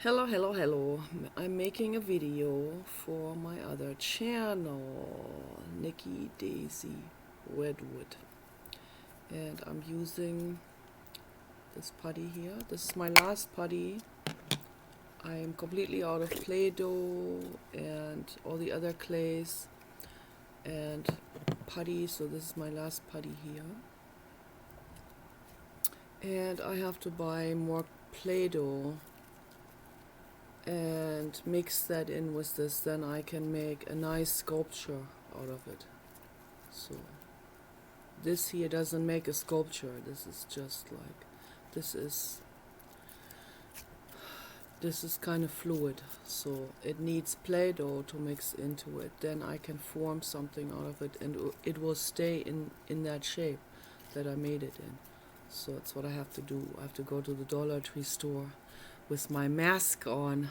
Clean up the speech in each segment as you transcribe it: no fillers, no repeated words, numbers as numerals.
Hello. I'm making a video for my other channel, Nikki Daisy Redwood. And I'm using this putty here. This is my last putty. I am completely out of Play-Doh and all the other clays and putty, so this is my last putty here. And I have to buy more Play-Doh and mix that in with this, then I can make a nice sculpture out of it. So this here doesn't make a sculpture, this is just like, this is kind of fluid, so it needs Play-Doh to mix into it, then I can form something out of it and it will stay in that shape that I made it in. So that's what I have to do. I have to go to the Dollar Tree store with my mask on.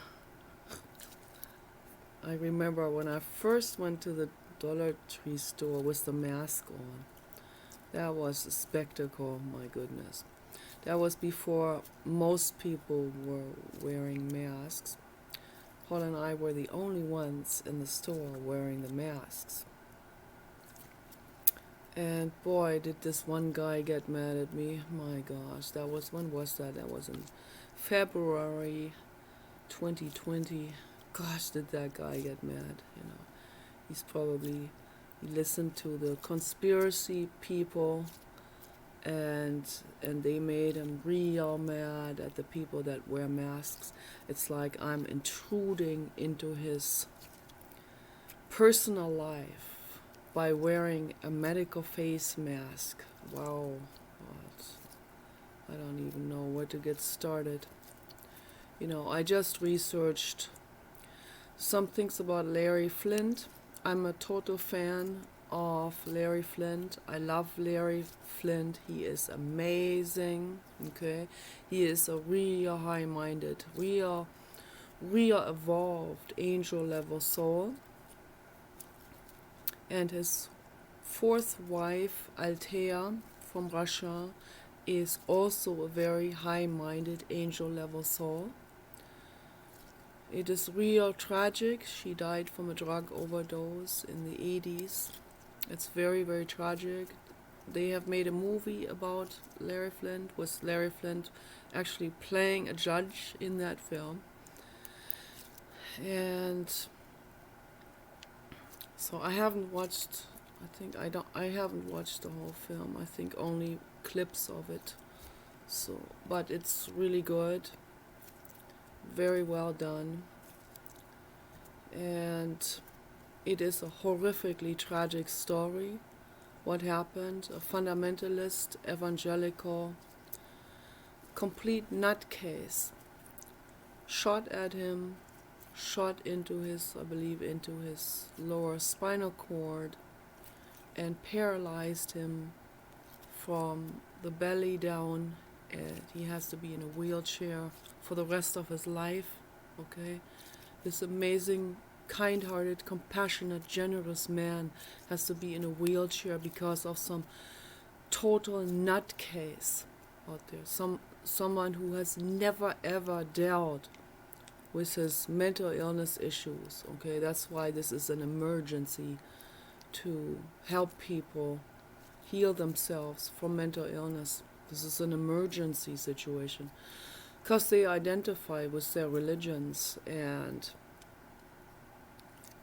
I remember when I first went to the Dollar Tree store with the mask on. That was a spectacle, my goodness. That was before most people were wearing masks. Paul and I were the only ones in the store wearing the masks. And boy, did this one guy get mad at me. My gosh, when was that? That was in February 2020. Gosh, did that guy get mad, He's probably, he listened to the conspiracy people and they made him real mad at the people that wear masks. It's like I'm intruding into his personal life by wearing a medical face mask. Wow, I don't even know where to get started. I just researched some things about Larry Flynt. I'm a total fan of Larry Flynt. I love Larry Flynt. He is amazing, okay? He is a real high-minded, real evolved angel level soul. And his fourth wife, Althea, from Russia, is also a very high-minded angel level soul. It is real tragic. She died from a drug overdose in the 80s. It's very, very tragic. They have made a movie about Larry Flynt, with Larry Flynt actually playing a judge in that film. And so I haven't watched the whole film. I think only clips of it. So, but it's really good. Very well done. And it is a horrifically tragic story. What happened? A fundamentalist, evangelical, complete nutcase shot at him, shot into his lower spinal cord, and paralyzed him from the belly down. And he has to be in a wheelchair for the rest of his life, okay? This amazing, kind-hearted, compassionate, generous man has to be in a wheelchair because of some total nutcase out there. Someone who has never ever dealt with his mental illness issues, okay? That's why this is an emergency, to help people heal themselves from mental illness. This is an emergency situation because they identify with their religions and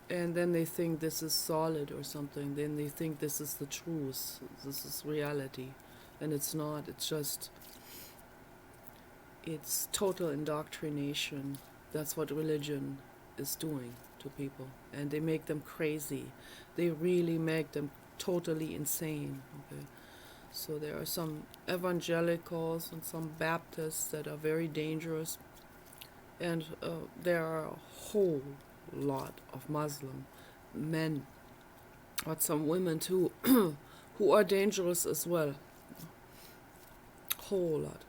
then they think this is solid or something. Then they think this is the truth. This is reality. And it's not. It's total indoctrination. That's what religion is doing to people. And they make them crazy. They really make them totally insane, okay? So there are some evangelicals and some Baptists that are very dangerous. And there are a whole lot of Muslim men, but some women too, who are dangerous as well. Whole lot.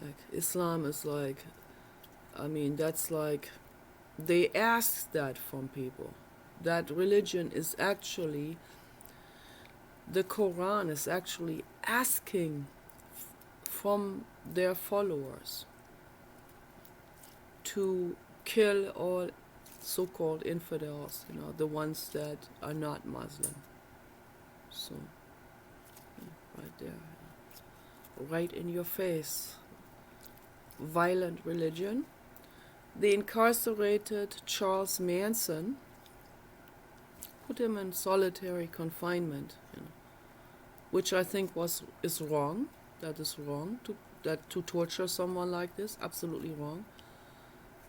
Like Islam is like, that's like, they ask that from people. That religion is actually, the Quran is actually asking from their followers to kill all so-called infidels, the ones that are not Muslim. So, right there, right in your face. Violent religion. They incarcerated Charles Manson, put him in solitary confinement, which I think is wrong. That is wrong to torture someone like this. Absolutely wrong.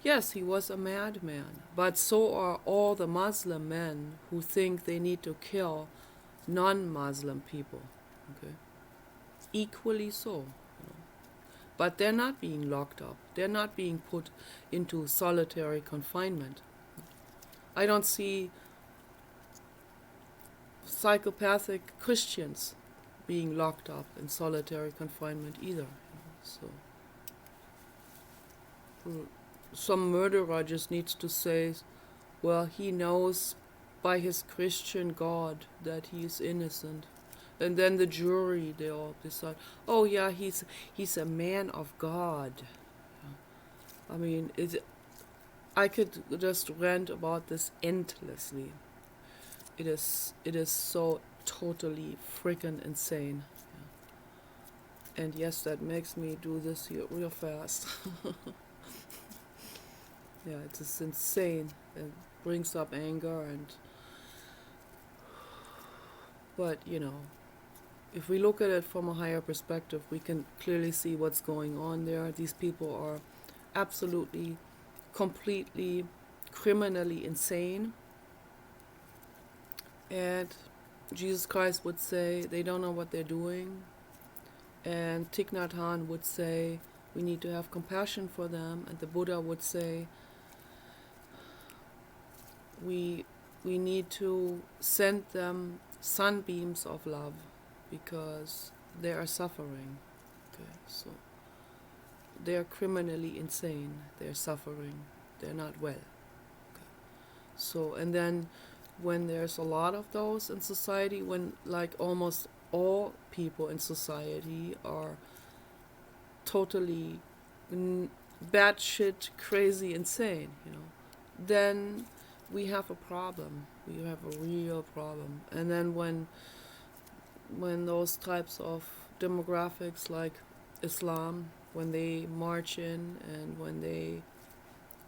Yes, he was a madman, but so are all the Muslim men who think they need to kill non-Muslim people. Okay, equally so. But they're not being locked up. They're not being put into solitary confinement. I don't see psychopathic Christians being locked up in solitary confinement either. So some murderer just needs to say, well, he knows by his Christian God that he is innocent. And then the jury, they all decide, oh yeah, he's a man of God. I mean, I could just rant about this endlessly. It is so totally freaking insane. And yes, that makes me do this here real fast. Yeah, it's just insane. It brings up anger but if we look at it from a higher perspective, we can clearly see what's going on there. These people are absolutely, completely, criminally insane. And Jesus Christ would say they don't know what they're doing. And Thich Nhat Hanh would say we need to have compassion for them. And the Buddha would say we need to send them sunbeams of love because they are suffering. Okay, so they're criminally insane. They're suffering. They're not well. Okay. So, and then when there's a lot of those in society, when like almost all people in society are totally batshit crazy insane, then we have a problem. We have a real problem. And then when those types of demographics like Islam, when they march in and when they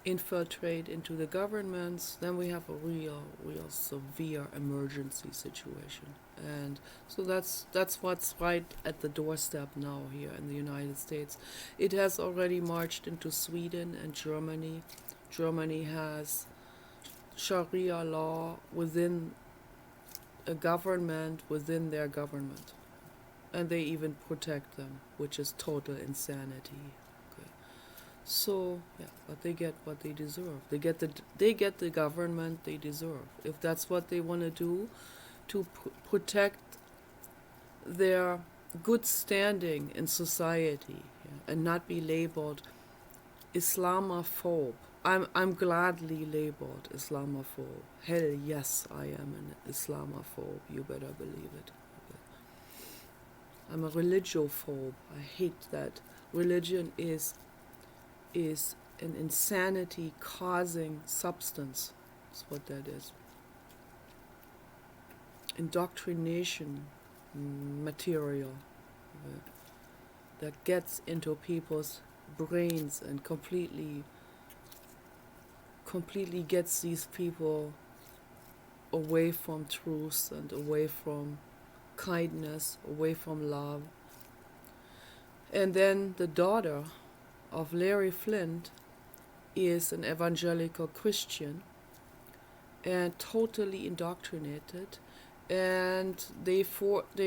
infiltrate into the governments, then we have a real severe emergency situation. And so that's what's right at the doorstep now here in the United States. It has already marched into Sweden and Germany. Germany has Sharia law within a government within their government, and they even protect them, which is total insanity. Okay. So yeah, but they get what they deserve. They get the government they deserve. If that's what they want to do, to protect their good standing in society, and not be labeled Islamophobe. I'm gladly labeled Islamophobe. Hell yes, I am an Islamophobe. You better believe it. Okay. I'm a religiophobe. I hate that. Religion is an insanity causing substance. That's what that is. Indoctrination material that gets into people's brains and completely gets these people away from truth and away from kindness, away from love. And then the daughter of Larry Flint is an evangelical Christian and totally indoctrinated, and they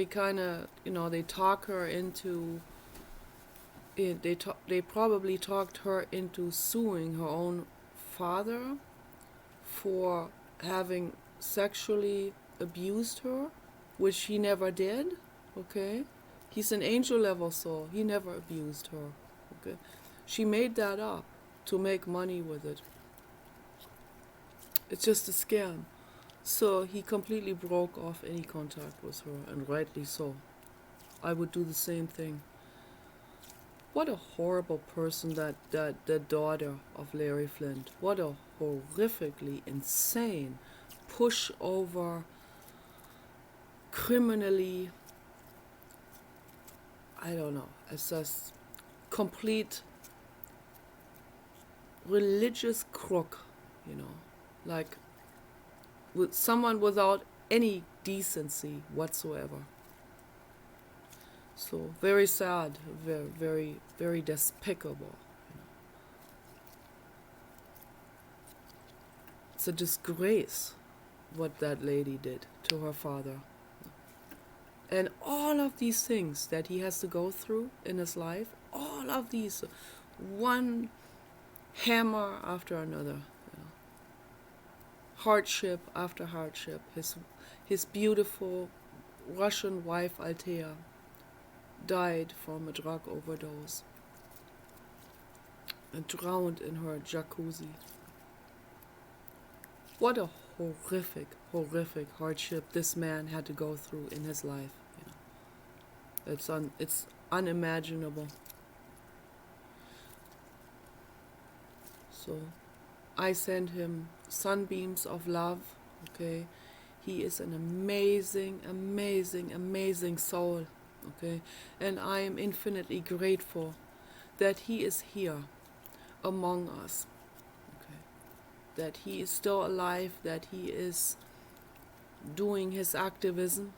kind of they talk her into they probably talked her into suing her own father for having sexually abused her, which he never did. Okay, he's an angel level soul. He never abused her. Okay, she made that up to make money with it. It's just a scam. So he completely broke off any contact with her, and rightly so. I would do the same thing. What a horrible person that the daughter of Larry Flint. What a horrifically insane, pushover, criminally, I don't know, it's just complete religious crook, you know, like with someone without any decency whatsoever. So very sad, very, very, very despicable. It's a disgrace what that lady did to her father. And all of these things that he has to go through in his life, all of these, one hammer after another, you know, hardship after hardship. His beautiful Russian wife Althea died from a drug overdose and drowned in her jacuzzi. What a horrific, horrific hardship this man had to go through in his life. You know, it's unimaginable. So I send him sunbeams of love. Okay, he is an amazing, amazing, amazing soul. Okay, and I am infinitely grateful that he is here among us. That he is still alive, that he is doing his activism,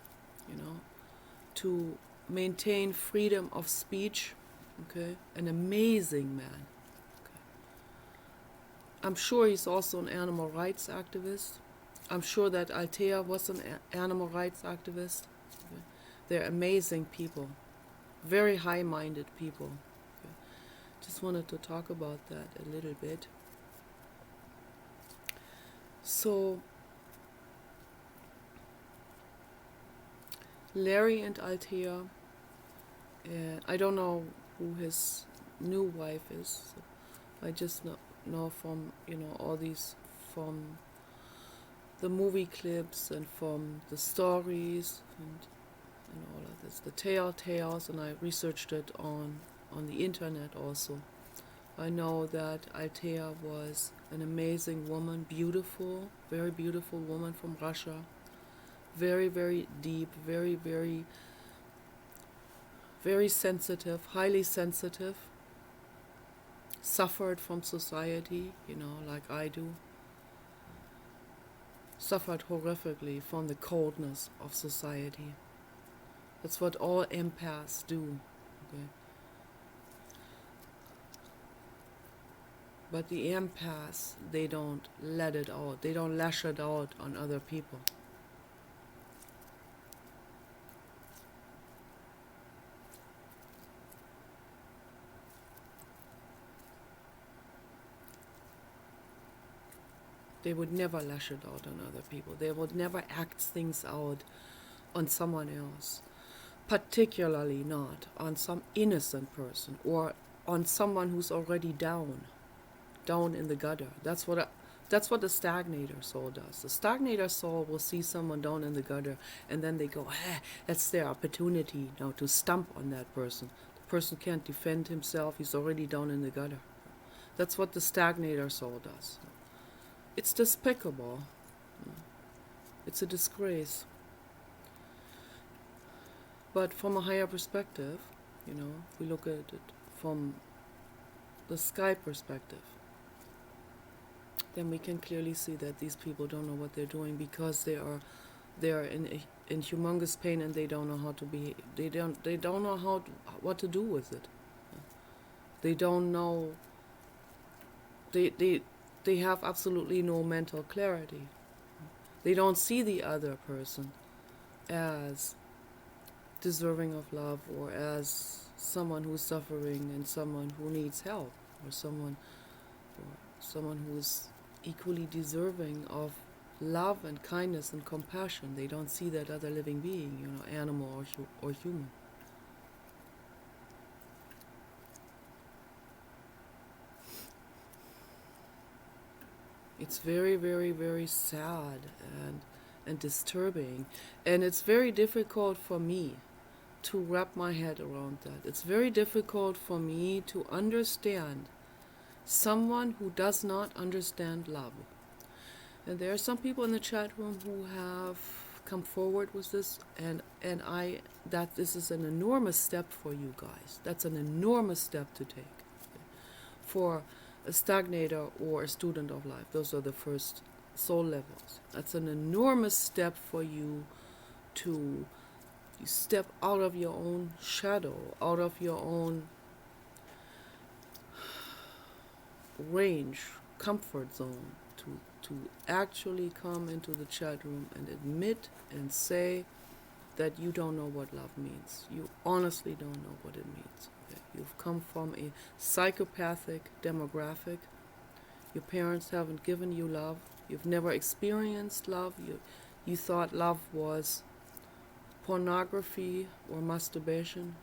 you know, to maintain freedom of speech. Okay, an amazing man. Okay. I'm sure he's also an animal rights activist. I'm sure that Althea was an animal rights activist. Okay. They're amazing people, very high-minded people. Okay. Just wanted to talk about that a little bit. So, Larry and Althea, I don't know who his new wife is. So I just know from, you know, all these, from the movie clips and from the stories and all of this, the tales, and I researched it on the internet also. I know that Althea was an amazing woman, beautiful, very beautiful woman from Russia. Very, very deep, very, very, very sensitive, highly sensitive. Suffered from society, you know, like I do. Suffered horrifically from the coldness of society. That's what all empaths do. Okay? But the empaths, they don't let it out. They don't lash it out on other people. They would never lash it out on other people. They would never act things out on someone else. Particularly not on some innocent person or on someone who's already down in the gutter. That's what the stagnator soul does. The stagnator soul will see someone down in the gutter, and then they go, that's their opportunity now to stomp on that person. The person can't defend himself. He's already down in the gutter. That's what the stagnator soul does. It's despicable. It's a disgrace. But from a higher perspective, you know, if we look at it from the sky perspective, then we can clearly see that these people don't know what they're doing because they are in humongous pain and they don't know how to behave. They don't know what to do with it. They don't know. They have absolutely no mental clarity. They don't see the other person as deserving of love or as someone who's suffering and someone who needs help or someone who's equally deserving of love and kindness and compassion. They don't see that other living being, you know, animal or human. It's very, very, very sad and disturbing, and it's very difficult for me to wrap my head around that. It's very difficult for me to understand someone who does not understand love. And there are some people in the chat room who have come forward with this, and that this is an enormous step for you guys. That's an enormous step to take for a stagnator or a student of life. Those are the first soul levels. That's an enormous step for you to step out of your own shadow, out of your own range, comfort zone, to actually come into the chat room and admit and say that you don't know what love means. You honestly don't know what it means. Okay? You've come from a psychopathic demographic. Your parents haven't given you love. You've never experienced love. You thought love was pornography or masturbation.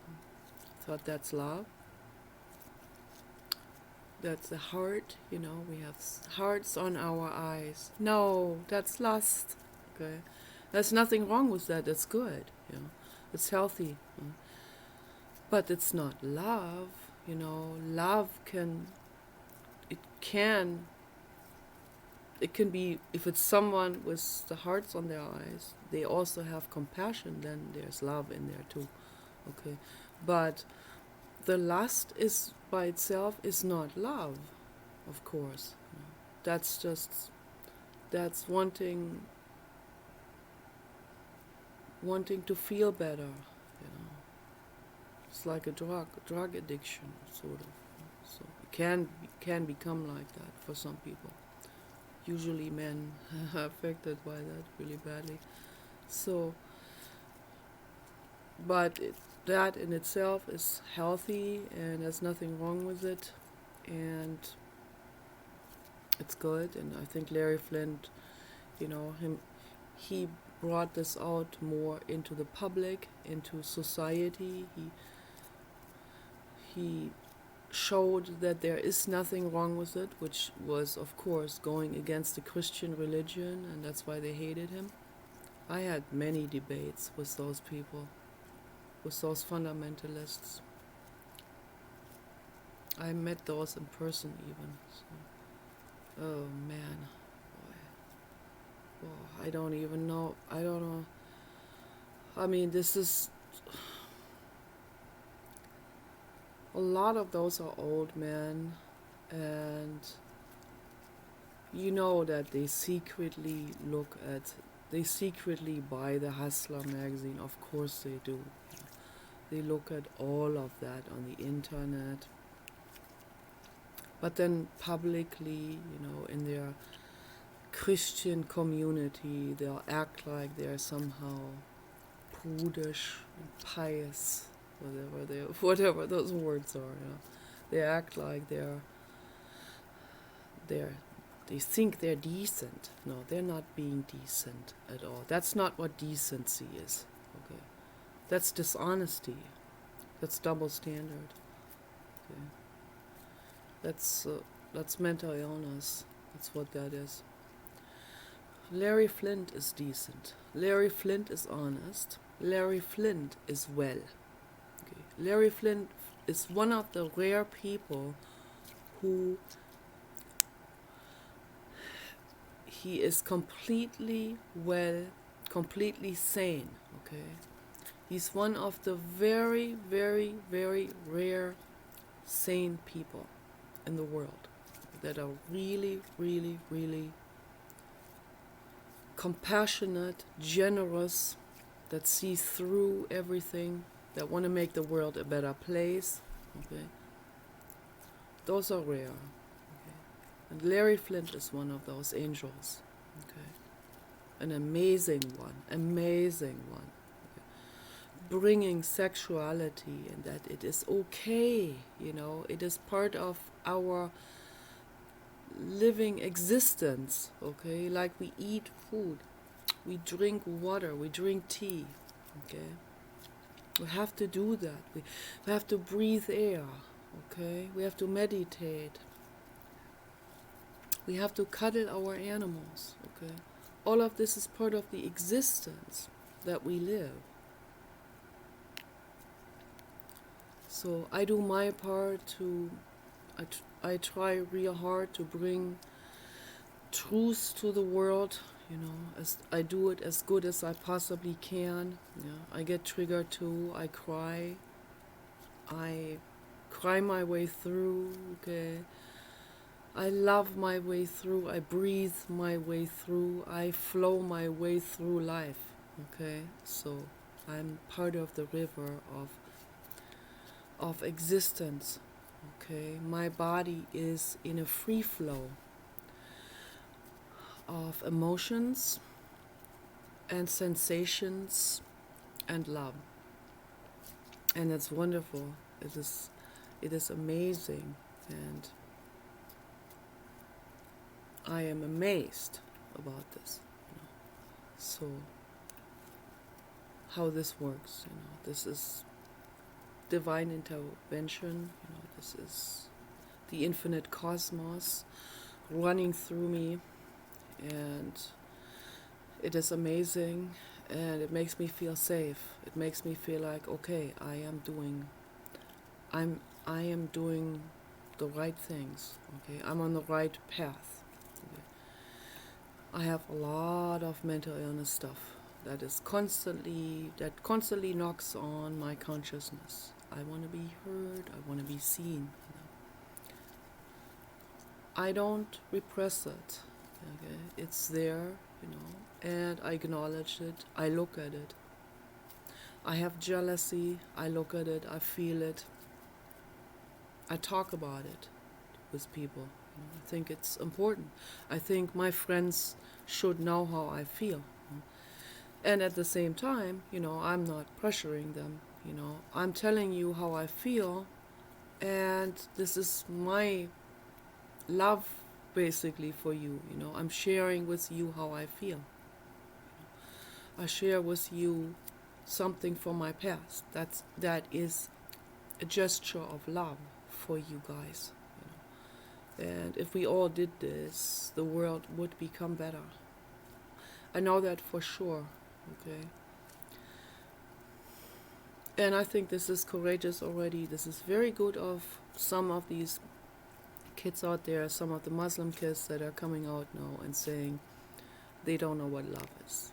Thought that's love. That's the heart, we have hearts on our eyes. No, that's lust. Okay, there's nothing wrong with that. It's good, it's healthy. But it's not love. Love can be, if it's someone with the hearts on their eyes, they also have compassion, then there's love in there too. Okay, but the lust is by itself is not love, of course. That's wanting to feel better. It's like a drug addiction, sort of. So it can become like that for some people. Usually men are affected by that really badly. So, but that in itself is healthy, and there's nothing wrong with it, and it's good. And I think Larry Flint, he brought this out more into the public, into society. He showed that there is nothing wrong with it, which was, of course, going against the Christian religion, and that's why they hated him. I had many debates with those people, with those fundamentalists. I met those in person even. So. Oh man, boy. Oh, I don't even know. I don't know. I mean, this is... A lot of those are old men, and you know that they secretly buy the Hustler magazine. Of course they do. They look at all of that on the internet. But then publicly, in their Christian community, they'll act like they're somehow prudish and pious, whatever those words are. They act like they think they're decent. No, they're not being decent at all. That's not what decency is. Okay, that's dishonesty. That's double standard. Okay, that's mental illness. That's what that is. Larry Flint is decent. Larry Flint is honest. Larry Flint is well. Okay. Larry Flint is one of the rare people who he is completely well, completely sane. Okay, he's one of the very, very, very rare sane people in the world that are really, really, really compassionate, generous, that see through everything, that want to make the world a better place. Okay, those are rare. Okay, and Larry Flint is one of those angels. Okay, an amazing one. Okay. Bringing sexuality, and that it is okay. It is part of our living existence. Okay, like we eat food, we drink water, we drink tea. Okay, we have to do that. We have to breathe air. Okay, we have to meditate. We have to cuddle our animals. Okay, all of this is part of the existence that we live. So I do my part to, I try real hard to bring truth to the world, as I do it as good as I possibly can. Yeah, I get triggered too. I cry my way through. Okay, I love my way through. I breathe my way through. I flow my way through life. Okay, so I'm part of the river of existence. Okay, my body is in a free flow of emotions and sensations and love, and it's wonderful. It is amazing, and I am amazed about this. So how this works, this is divine intervention. This is the infinite cosmos running through me, and it is amazing, and it makes me feel safe. It makes me feel like, okay, I am doing the right things. Okay, I'm on the right path. Okay. I have a lot of mental illness stuff that constantly knocks on my consciousness. I want to be heard. I want to be seen. I don't repress it. Okay, it's there, and I acknowledge it. I look at it. I have jealousy. I look at it. I feel it. I talk about it with people. I think it's important. I think my friends should know how I feel. And at the same time, I'm not pressuring them. I'm telling you how I feel, and this is my love basically for you. I'm sharing with you how I feel. I share with you something from my past. That is a gesture of love for you guys. And if we all did this, the world would become better. I know that for sure. Okay. And I think this is courageous already. This is very good of some of these kids out there, some of the Muslim kids that are coming out now and saying they don't know what love is.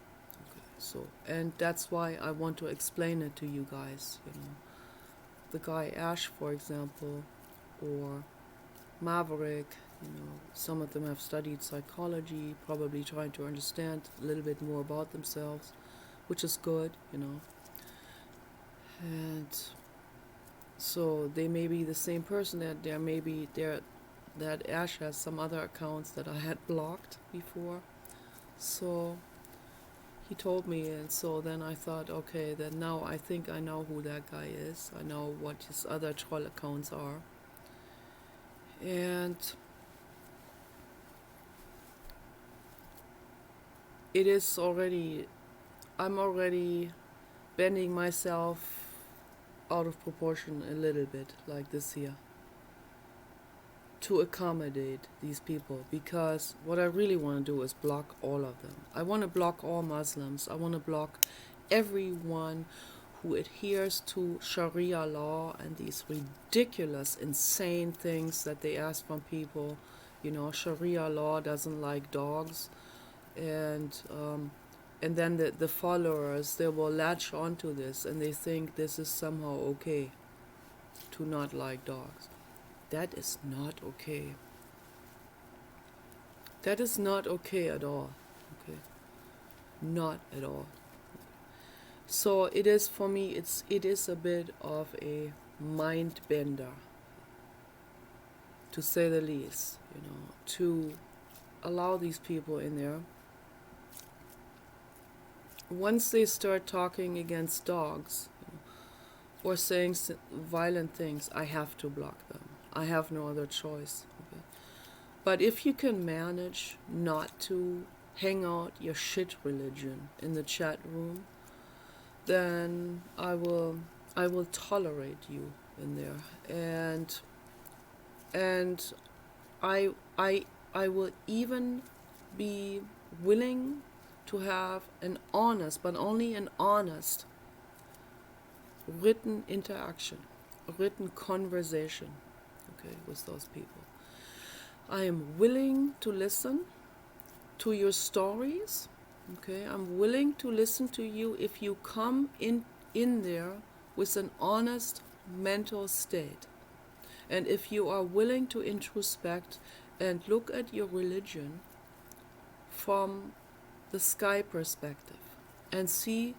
Okay. So, and that's why I want to explain it to you guys. The guy Ash, for example, or Maverick, some of them have studied psychology, probably trying to understand a little bit more about themselves, which is good, and so they may be the same person. That Ash has some other accounts that I had blocked before, so he told me, and so then I thought, okay, then now I think I know who that guy is. I know what his other troll accounts are. And I'm already bending myself out of proportion a little bit, like this here, to accommodate these people, because what I really want to do is block all of them. I want to block all Muslims. I want to block everyone who adheres to Sharia law and these ridiculous, insane things that they ask from people. Sharia law doesn't like dogs, and then the followers, they will latch onto this and they think this is somehow okay to not like dogs. That is not okay. That is not okay at all. Okay, not at all. So it is, for me, it is a bit of a mind bender, to say the least, to allow these people in there. Once they start talking against dogs, or saying violent things, I have to block them. I have no other choice. Okay? But if you can manage not to hang out your shit religion in the chat room, then I will tolerate you in there, and I will even be willing to have an honest, but only an honest, written interaction, written conversation, okay, with those people. I am willing to listen to your stories, okay? I'm willing to listen to you if you come in there with an honest mental state. And if you are willing to introspect and look at your religion from the sky perspective and see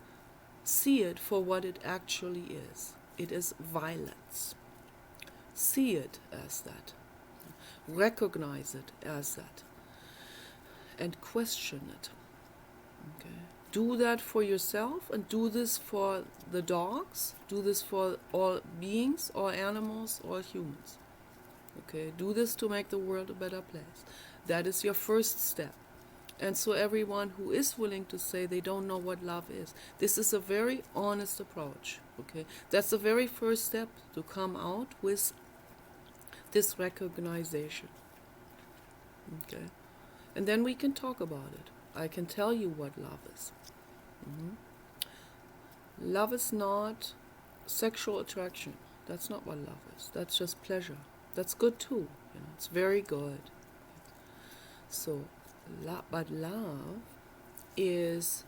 it for what it actually is. It is violence. See it as that. Recognize it as that. And question it. Okay. Do that for yourself and do this for the dogs. Do this for all beings, all animals, all humans. Okay. Do this to make the world a better place. That is your first step. And so everyone who is willing to say they don't know what love is, this is a very honest approach, okay? That's the very first step, to come out with this recognition, okay? And then we can talk about it. I can tell you what love is. Love is not sexual attraction. That's not what love is. That's just pleasure. That's good too, it's very good. So, but love is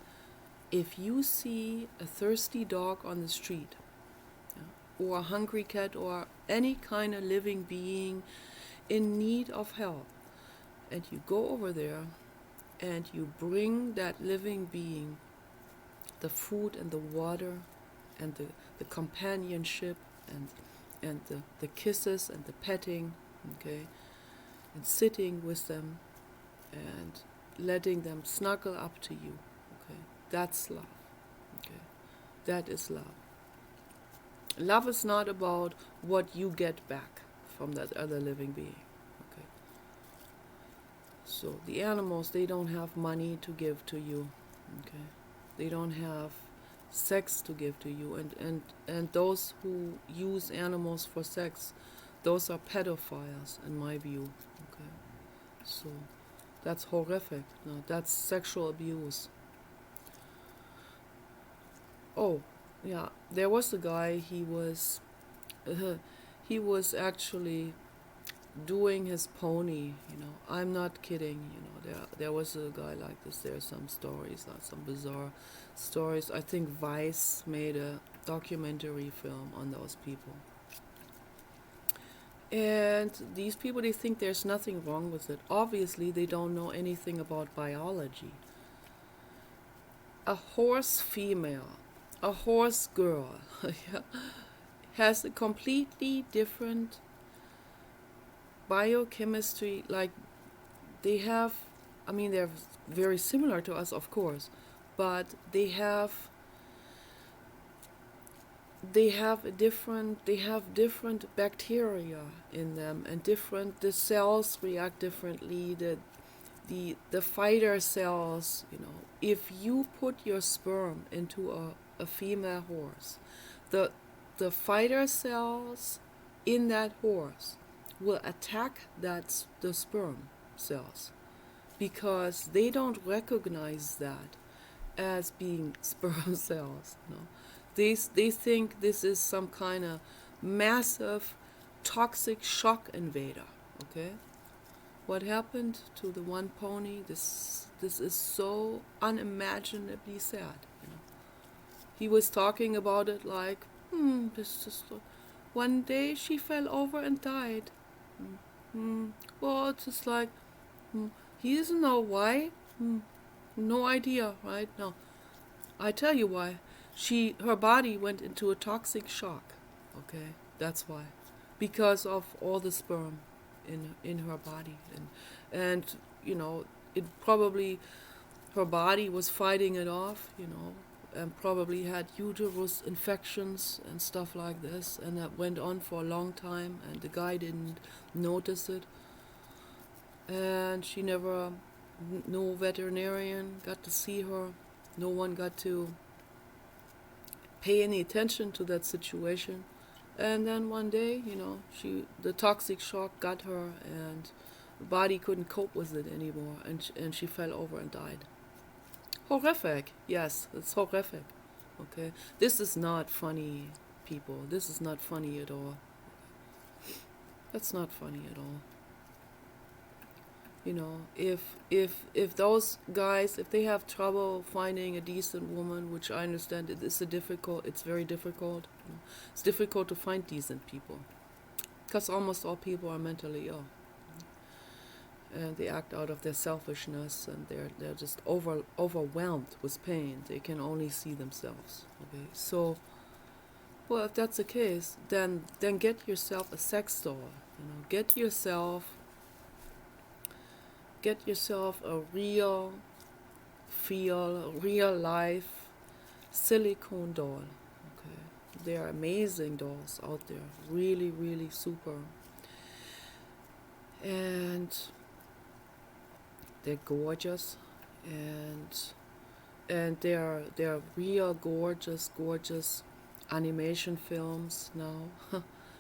if you see a thirsty dog on the street, or a hungry cat, or any kind of living being in need of help, and you go over there and you bring that living being the food and the water and the companionship and the kisses and the petting, okay, and sitting with them and letting them snuggle up to you, okay? That's love, okay? That is love. Love is not about what you get back from that other living being, okay? So the animals, they don't have money to give to you, okay? They don't have sex to give to you, and those who use animals for sex, those are pedophiles in my view, okay? So that's horrific. No, that's sexual abuse. Oh, yeah. There was a guy. He was actually doing his pony. I'm not kidding. There was a guy like this. There are some stories, some bizarre stories. I think Vice made a documentary film on those people. And these people, they think there's nothing wrong with it. Obviously, they don't know anything about biology. A horse female, a horse girl, has a completely different biochemistry. Like, they're very similar to us, of course, but they have different bacteria in them, and the cells react differently. The fighter cells, if you put your sperm into a female horse, the fighter cells in that horse will attack the sperm cells, because they don't recognize that as being sperm cells. They think this is some kind of massive toxic shock invader, okay? What happened to the one pony, this is so unimaginably sad, He was talking about it like, this is one day she fell over and died. Well, it's just like, he doesn't know why. No idea, right? No. I tell you why. Her body went into a toxic shock, okay? That's why. Because of all the sperm in her body. And it probably, her body was fighting it off, and probably had uterus infections and stuff like this, and that went on for a long time, and the guy didn't notice it. And she never, no veterinarian got to see her. No one got to pay any attention to that situation. And then one day, the toxic shock got her, and the body couldn't cope with it anymore, and she fell over and died. Horrific. Yes, it's horrific. Okay, this is not funny, people. This is not funny at all. That's not funny at all. You know, if those guys, if they have trouble finding a decent woman, which I understand it's very difficult. You know, it's difficult to find decent people because almost all people are mentally ill, and they act out of their selfishness, and they're just overwhelmed with pain. They can only see themselves. Okay, so, well, if that's the case, then get yourself a sex doll. You know, get yourself a real life silicone doll. Okay, there are amazing dolls out there, really, really super, and they're gorgeous, and they're real gorgeous animation films now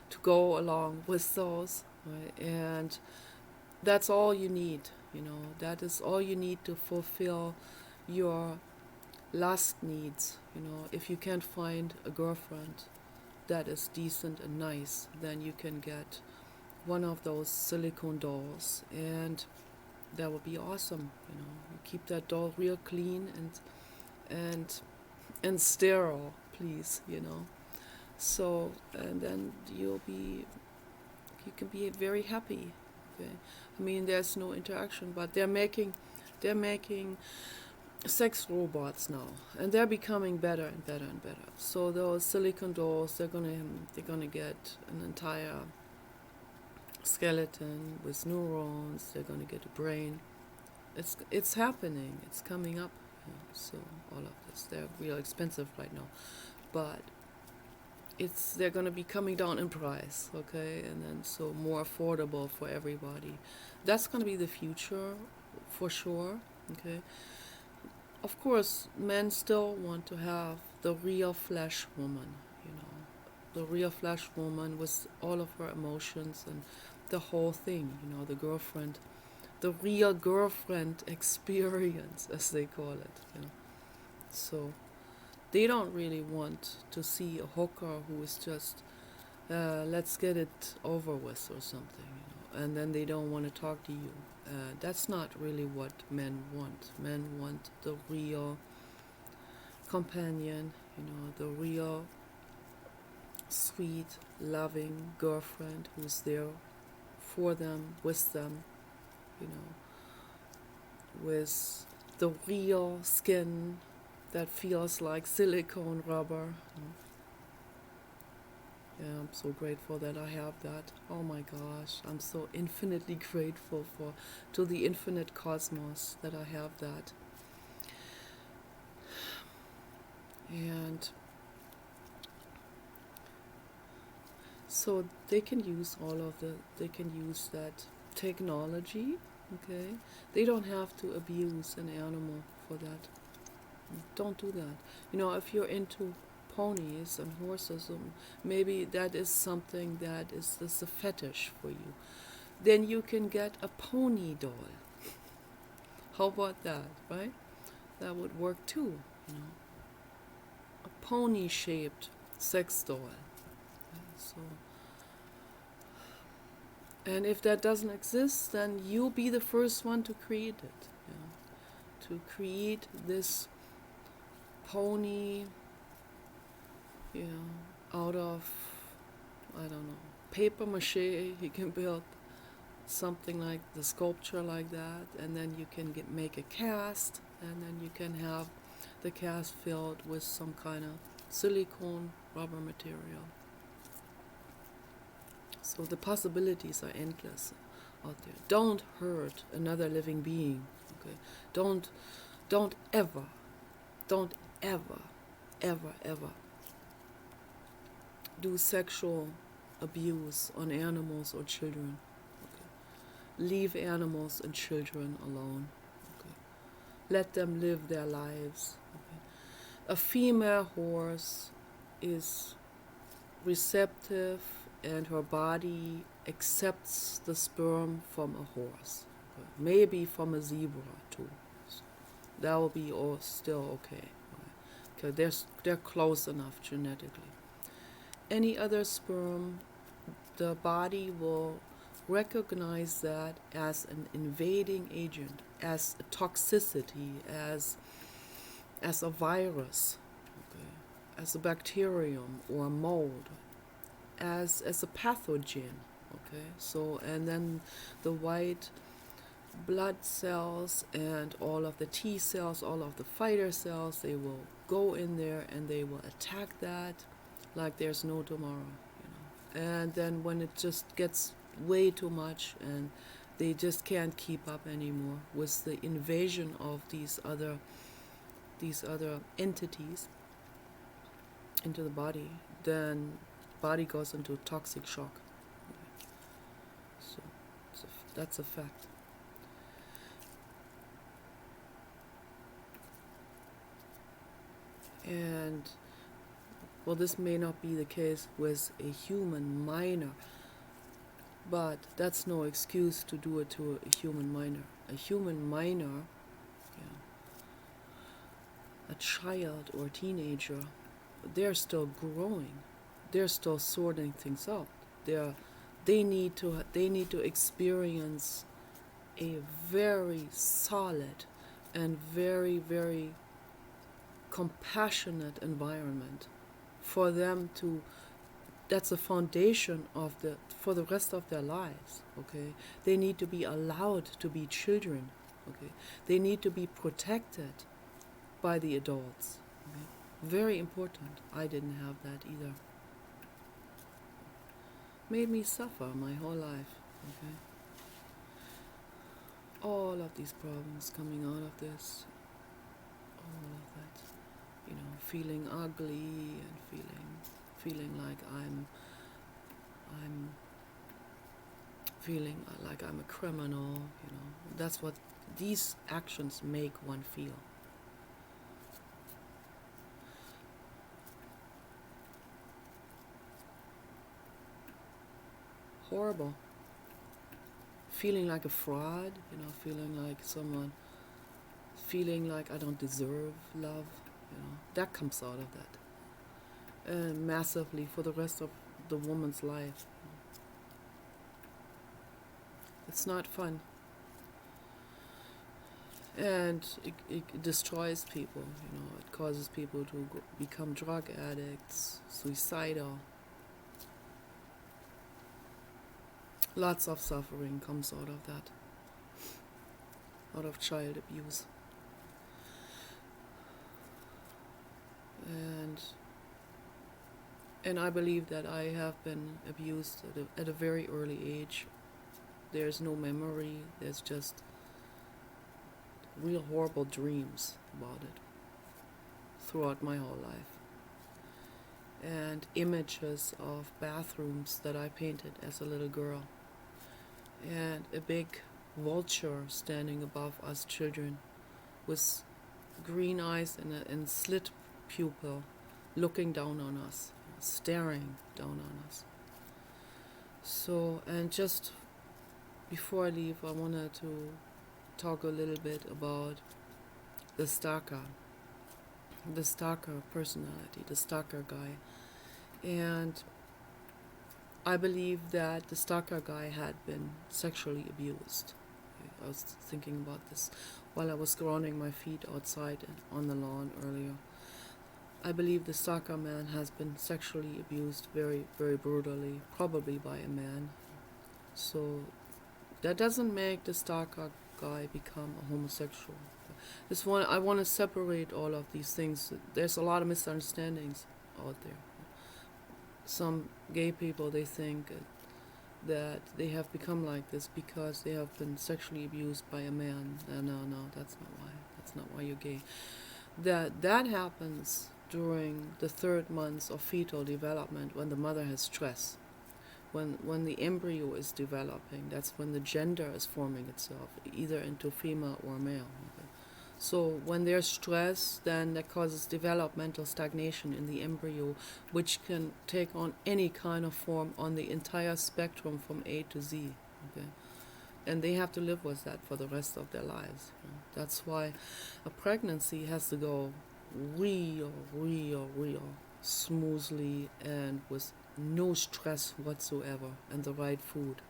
to go along with those, right? And that's all you need. You know, that is all you need to fulfill your lust needs. You know, if you can't find a girlfriend that is decent and nice, then you can get one of those silicone dolls, and that would be awesome. You know, you keep that doll real clean and sterile, please. You know, so, and then you can be very happy. Okay, I mean, there's no interaction, but they're making sex robots now, and they're becoming better and better and better. So those silicone dolls, they're gonna get an entire skeleton with neurons. They're gonna get a brain. It's happening. It's coming up. You know, so all of this, they're real expensive right now, but they're gonna be coming down in price. Okay, and then so more affordable for everybody. That's gonna be the future, for sure. Okay. Of course, men still want to have the real flesh woman, you know, the real flesh woman with all of her emotions and the whole thing, you know, the real girlfriend experience, as they call it, you know. So they don't really want to see a hooker who is just, let's get it over with or something, you know, and then they don't want to talk to you. That's not really what men want. Men want the real companion, you know, the real sweet, loving girlfriend who's there for them, with them, you know, with the real skin that feels like silicone rubber. Yeah, I'm so grateful that I have that. Oh my gosh, I'm so infinitely grateful to the infinite cosmos that I have that. And so they can use that technology, okay? They don't have to abuse an animal for that. Don't do that. You know, if you're into ponies and horses, maybe that is something that is a fetish for you, then you can get a pony doll. How about that, right? That would work too, you know. A pony shaped sex doll. So, and if that doesn't exist, then you'll be the first one to create it, you know, to create this pony, you know, out of, I don't know, paper mache. You can build something like the sculpture like that, and then you can make a cast, and then you can have the cast filled with some kind of silicone rubber material. So the possibilities are endless out there. Don't hurt another living being. Okay, don't ever do sexual abuse on animals or children. Okay. Leave animals and children alone. Okay. Let them live their lives. Okay. A female horse is receptive, and her body accepts the sperm from a horse. Okay. Maybe from a zebra too. So that will be still okay. Okay. They're close enough genetically. any other sperm, the body will recognize that as an invading agent, as a toxicity, as a virus, okay, as a bacterium or a mold, as a pathogen, okay. So, and then the white blood cells and all of the T cells, all of the fighter cells, they will go in there and they will attack that like there's no tomorrow, you know. And then when it just gets way too much and they just can't keep up anymore with the invasion of these other entities into the body, then body goes into toxic shock. So that's a fact. And well, this may not be the case with a human minor, but that's no excuse to do it to a human minor. A human minor, yeah, a child or teenager, they're still growing. They're still sorting things out. They need to experience a very solid and very, very compassionate environment for them to, that's a foundation of for the rest of their lives, okay. They need to be allowed to be children, okay. They need to be protected by the adults, okay? Very important. I didn't have that either. Made me suffer my whole life, okay. All of these problems coming out of this, all of that, you know, feeling ugly and feeling like I'm feeling like I'm a criminal, you know. That's what these actions make one feel. Horrible. Feeling like a fraud, you know, feeling like I don't deserve love, you know. That comes out of that. Massively for the rest of the woman's life. It's not fun. And it destroys people, you know. It causes people to become drug addicts, suicidal. Lots of suffering comes out of that, out of child abuse. And I believe that I have been abused at a very early age. There's no memory, there's just real horrible dreams about it throughout my whole life. And images of bathrooms that I painted as a little girl. And a big vulture standing above us children with green eyes and slit pupil looking down on us, staring down on us. So, and just before I leave, I wanted to talk a little bit about the stalker personality, the stalker guy. And I believe that the stalker guy had been sexually abused. I was thinking about this while I was grounding my feet outside on the lawn earlier. I believe the stalker man has been sexually abused very, very brutally, probably by a man. So that doesn't make the stalker guy become a homosexual. I want to separate all of these things. There's a lot of misunderstandings out there. Some gay people, they think that they have become like this because they have been sexually abused by a man. No, that's not why. That's not why you're gay. That happens during the 3rd months of fetal development, when the mother has stress. When the embryo is developing, that's when the gender is forming itself, either into female or male. Okay? So when there's stress, then that causes developmental stagnation in the embryo, which can take on any kind of form on the entire spectrum from A to Z. Okay? And they have to live with that for the rest of their lives. You know? That's why a pregnancy has to go real smoothly and with no stress whatsoever, and the right food,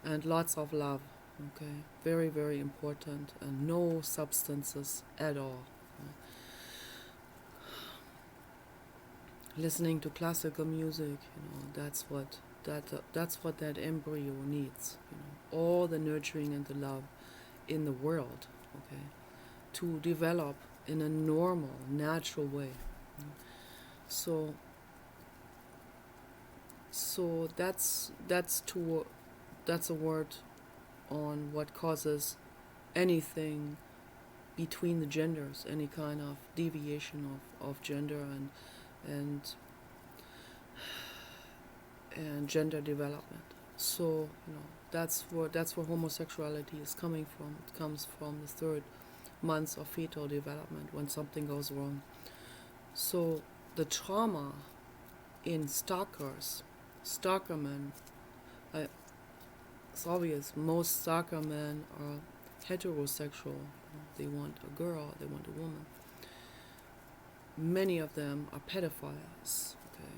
and lots of love. Okay, very, very important, and no substances at all. Listening to classical music, that's what that embryo needs. All the nurturing and the love in the world, okay, to develop in a normal, natural way. So that's a word on what causes anything between the genders, any kind of deviation of gender and gender development. So that's where homosexuality is coming from. It comes from the third months of fetal development when something goes wrong. So the trauma in stalker men, it's obvious most stalker men are heterosexual. They want a girl, they want a woman. Many of them are pedophiles. Okay,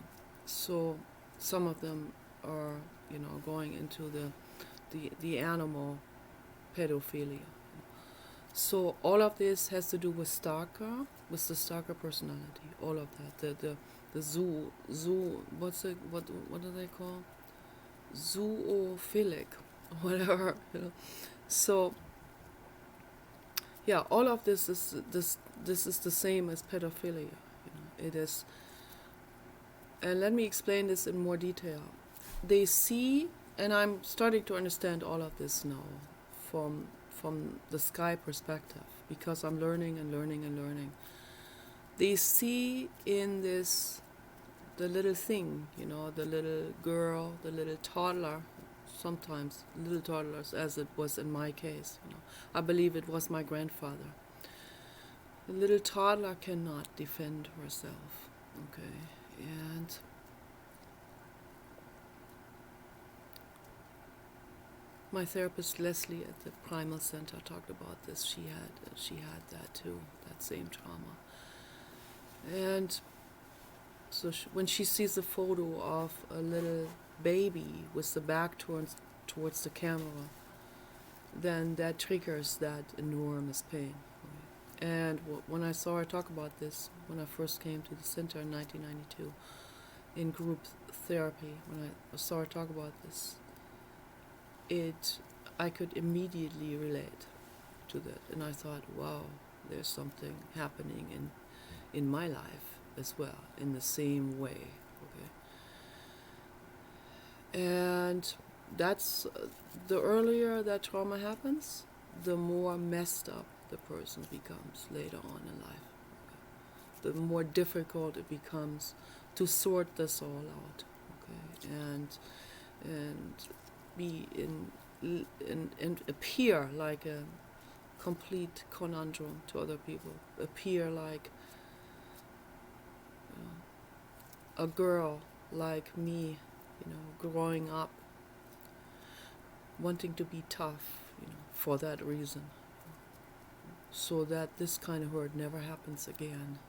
so some of them are going into the animal pedophilia. So all of this has to do with the stalker personality. All of that, the zoo, what do they call? Zoophilic, whatever. So yeah, all of this is the same as pedophilia. It is, and let me explain this in more detail. They see, and I'm starting to understand all of this now, from the sky perspective, because I'm learning and learning and learning. They see in this the little thing, the little girl, the little toddler, sometimes little toddlers, as it was in my case. I believe it was my grandfather. The little toddler cannot defend herself, okay, and my therapist Leslie at the Primal Center talked about this. She had that too, that same trauma. And so when she sees a photo of a little baby with the back towards the camera, then that triggers that enormous pain. And when I saw her talk about this, when I first came to the center in 1992, in group therapy, when I saw her talk about this, I could immediately relate to that. And I thought, wow, there's something happening in my life as well, in the same way. Okay. And that's the earlier that trauma happens, the more messed up the person becomes later on in life. Okay. The more difficult it becomes to sort this all out. Okay. And be and appear like a complete conundrum to other people. Appear like a girl like me, growing up, wanting to be tough, for that reason, so that this kind of hurt never happens again.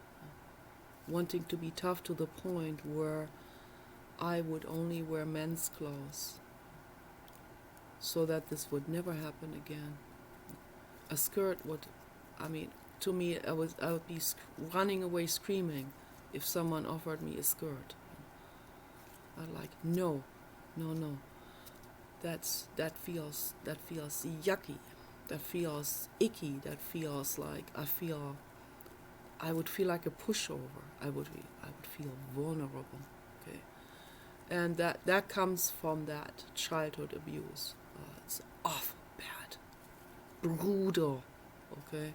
Wanting to be tough to the point where I would only wear men's clothes, so that this would never happen again. A skirt to me, I would be running away screaming if someone offered me a skirt. I'd like, no. That feels yucky. That feels icky. That feels like I would feel like a pushover. I would feel vulnerable. Okay, and that comes from that childhood abuse. It's awful bad, brutal. Okay,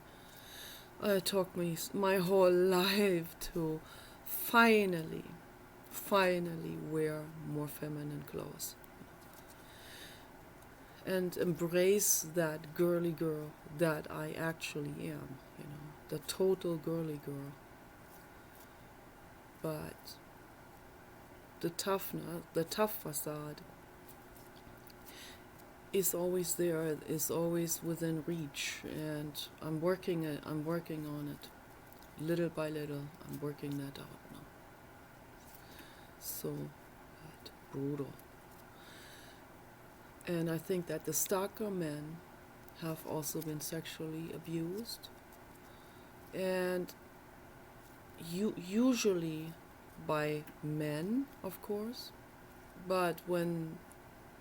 it took me my whole life to finally wear more feminine clothes and embrace that girly girl that I actually am, the total girly girl. But the tough facade is always there, is always within reach, and I'm working on it, little by little. I'm working that out now. So brutal. And I think that the stalker men have also been sexually abused, and usually by men, of course, but when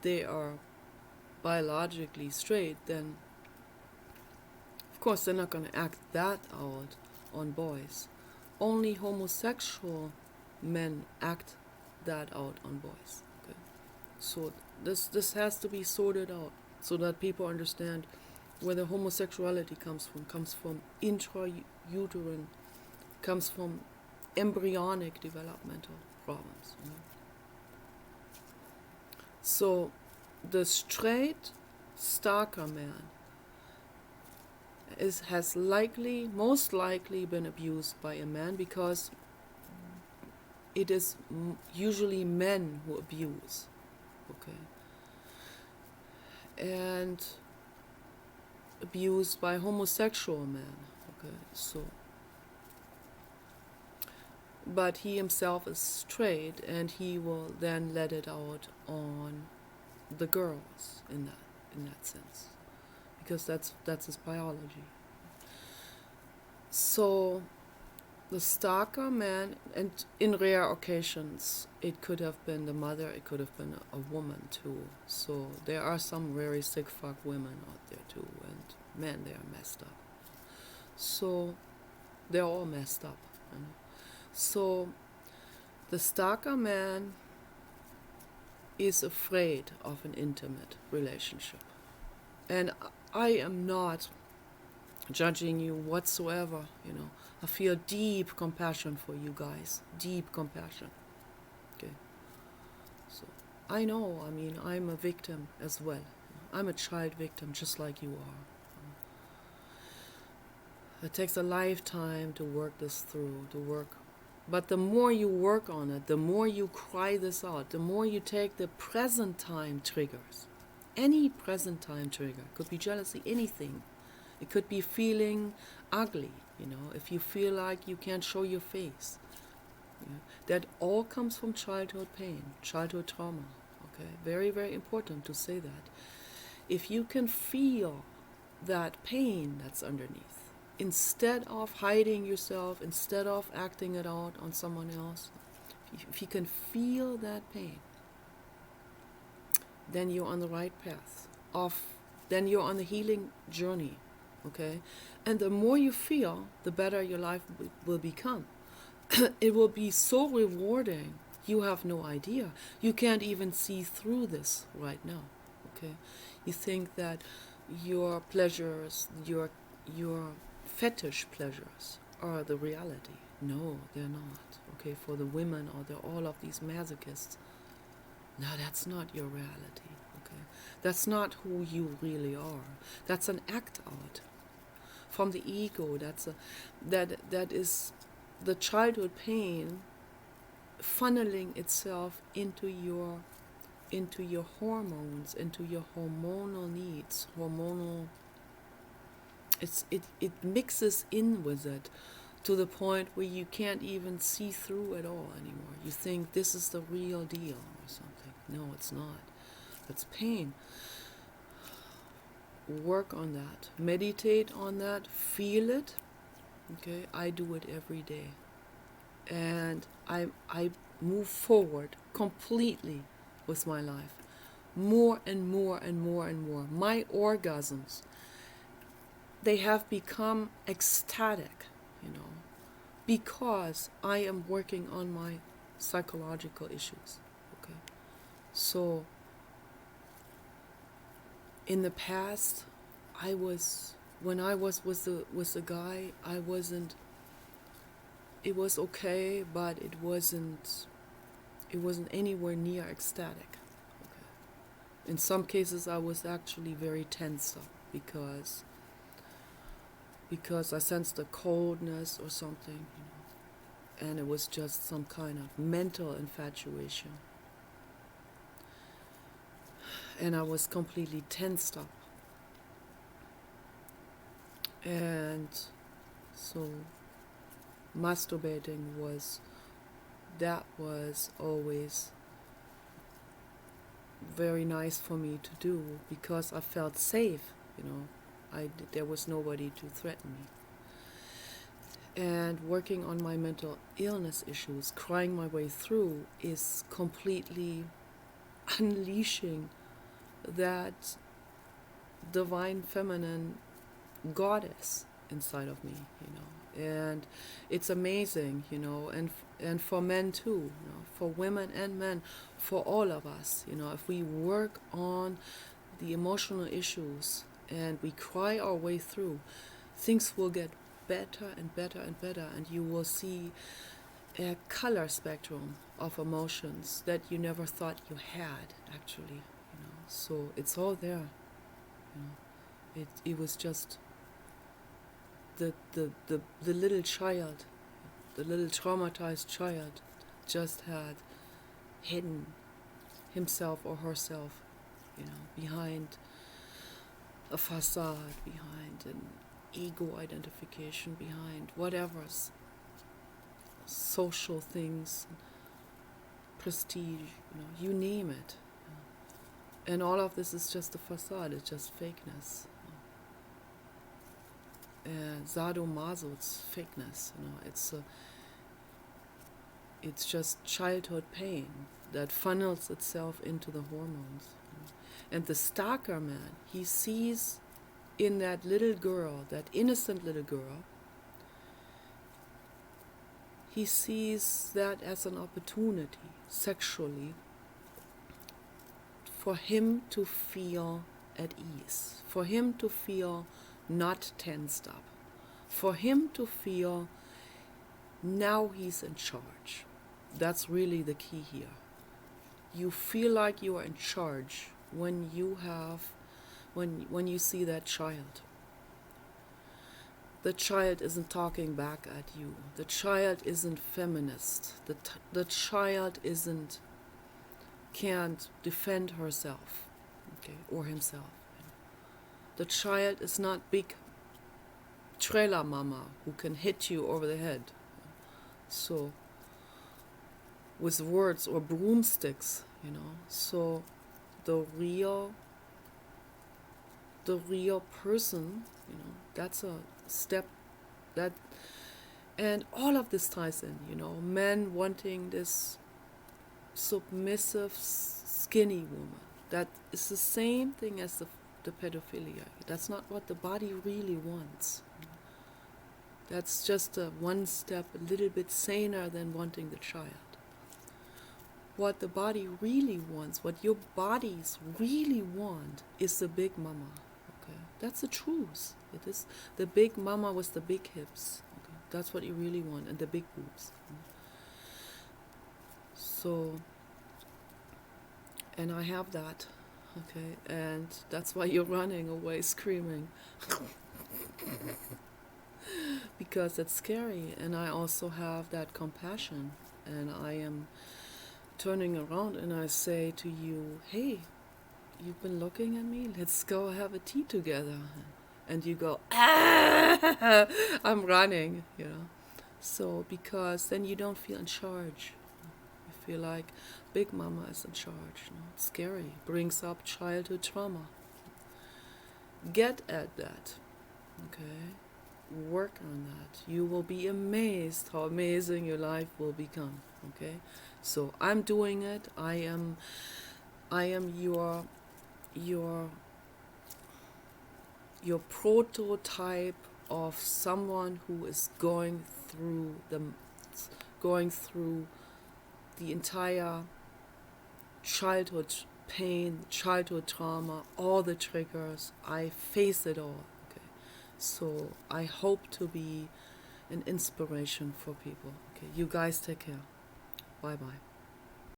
they are biologically straight, then of course they're not going to act that out on boys. Only homosexual men act that out on boys. Okay? So this has to be sorted out so that people understand where the homosexuality comes from intrauterine, comes from embryonic developmental problems. You know? So the straight stalker man has most likely been abused by a man, because it is usually men who abuse. Okay. And abused by homosexual men. Okay. So, but he himself is straight, and he will then let it out on the girls in that sense, because that's his biology. So the stalker man, and in rare occasions it could have been the mother, it could have been a woman too. So there are some very sick fuck women out there too, and men, they are messed up. So they're all messed up. You know? So the stalker man is afraid of an intimate relationship. And I am not judging you whatsoever, you know. I feel deep compassion for you guys. Deep compassion. Okay. So I know, I mean, I'm a victim as well. I'm a child victim just like you are. It takes a lifetime to work this through, But the more you work on it, the more you cry this out, the more you take the present time triggers. Any present time trigger. Could be jealousy, anything. It could be feeling ugly, you know, if you feel like you can't show your face. You know, that all comes from childhood pain, childhood trauma. Okay, very, very important to say that. If you can feel that pain that's underneath, instead of hiding yourself, instead of acting it out on someone else, if you can feel that pain, then you're on the right path. Then you're on the healing journey, okay? And the more you feel, the better your life will become. It will be so rewarding. You have no idea. You can't even see through this right now, okay? You think that your pleasures, your fetish pleasures are the reality. No, they're not. Okay, for the women or all of these masochists, no, that's not your reality. Okay, that's not who you really are. That's an act out from the ego. That is the childhood pain funneling itself into your hormones, into your hormonal needs, it mixes in with it to the point where you can't even see through it all anymore. You think this is the real deal or something. No, it's not. It's pain. Work on that. Meditate on that. Feel it. Okay, I do it every day. And I move forward completely with my life. More and more and more and more. My orgasms, they have become ecstatic, you know, because I am working on my psychological issues. Okay, so in the past, when I was with the guy, I wasn't. It was okay, but it wasn't anywhere near ecstatic. Okay. In some cases, I was actually very tensed up because I sensed a coldness or something, you know, and it was just some kind of mental infatuation. And I was completely tensed up. And so masturbating was always very nice for me to do because I felt safe, you know. There was nobody to threaten me. And working on my mental illness issues, crying my way through, is completely unleashing that divine feminine goddess inside of me, you know. And it's amazing, you know, and for men too, you know, for women and men, for all of us, you know, if we work on the emotional issues and we cry our way through, things will get better and better and better, and you will see a color spectrum of emotions that you never thought you had, actually, you know. So it's all there, you know. It was just the little child, the little traumatized child, just had hidden himself or herself, you know, behind a facade, behind an ego identification, behind whatever's social things, prestige, you know, you name it. And all of this is just a facade, it's just fakeness. Sadomaso, it's fakeness, you know, it's just childhood pain that funnels itself into the hormones. You know. And the stalker man, he sees in that little girl, that innocent little girl, he sees that as an opportunity, sexually, for him to feel at ease, for him to feel not tensed up, for him to feel now he's in charge. That's really the key here. You feel like you are in charge when you see that child. The child isn't talking back at you. The child isn't feminist. The child can't defend herself, okay, or himself. The child is not big trailer mama who can hit you over the head. So, with words or broomsticks, you know. So, the real person, you know, that's a step that, and all of this ties in, you know, men wanting this submissive, skinny woman. That is the same thing as the pedophilia. That's not what the body really wants. That's just one step a little bit saner than wanting the child. What the body really wants, what your bodies really want, is the big mama. Okay, that's the truth. It is the big mama with the big hips. Okay? That's what you really want, and the big boobs. So, and I have that. Okay, and that's why you're running away screaming. Because it's scary, and I also have that compassion, and I am turning around and I say to you, hey, you've been looking at me, let's go have a tea together. And you go, ah, I'm running, you know. So, because then you don't feel in charge. You feel like Big Mama is in charge. You know? It's scary. Brings up childhood trauma. Get at that. Okay? Work on that. You will be amazed how amazing your life will become. Okay? So I'm doing it. I am your prototype of someone who is going through the entire childhood pain, childhood trauma, all the triggers. I face it all. Okay, so I hope to be an inspiration for people. Okay, you guys take care. Bye bye.